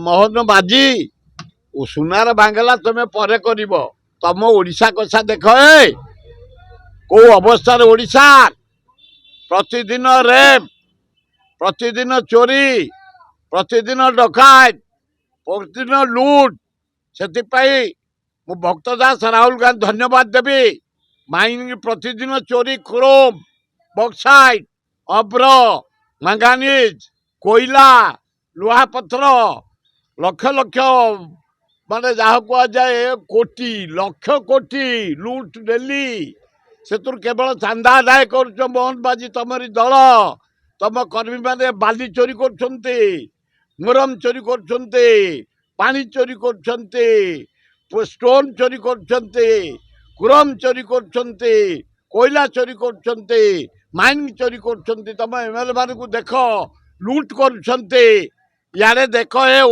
ମୋହନ ମାଝୀ ସୁନାର ବାଙ୍ଗଲା ତମେ ପରେ କରିବ। ତମ ଓଡ଼ିଶା କଥା ଦେଖ, କୋଉ ଅବସ୍ଥାରେ ଓଡ଼ିଶା। ପ୍ରତିଦିନ ରେପ୍, ପ୍ରତିଦିନ ଚୋରି, ପ୍ରତିଦିନ ଡକାୟତ, ପ୍ରତିଦିନ ଲୁଟ। ସେଥିପାଇଁ ମୁଁ ଭକ୍ତ ଦାସ ରାହୁଲ ଗାନ୍ଧୀ ଧନ୍ୟବାଦ ଦେବି। ମାଇନିଂ ପ୍ରତିଦିନ ଚୋରି, କ୍ରୋମ, ବକ୍ସାଇଟ, ଅଭ୍ର, ମାଙ୍ଗାନିଜ, କୋଇଲା, ଲୁହାପଥର, ଲକ୍ଷ ଲକ୍ଷ ମାନେ ଯାହା କୁହାଯାଏ କୋଟି ଲକ୍ଷ କୋଟି ଲୁଟ ଡେଲି। ସେଥିରୁ କେବଳ ଚାନ୍ଦା ଆଦାୟ କରୁଛ ମୋହନ ମାଝୀ ତମରି ଦଳ। ତମ କର୍ମୀମାନେ ବାଲି ଚୋରି କରୁଛନ୍ତି, ମୁରମ ଚୋରି କରୁଛନ୍ତି, ପାଣି ଚୋରି କରୁଛନ୍ତି, ଷ୍ଟୋନ ଚୋରି କରୁଛନ୍ତି, କ୍ରୋମ ଚୋରି କରୁଛନ୍ତି, କୋଇଲା ଚୋରି କରୁଛନ୍ତି, ମାଇନିଂ ଚୋରି କରୁଛନ୍ତି। ତମ ଏମଏଲଏ ମାନଙ୍କୁ ଦେଖ ଲୁଟ କରୁଛନ୍ତି। ଇଆଡ଼େ ଦେଖ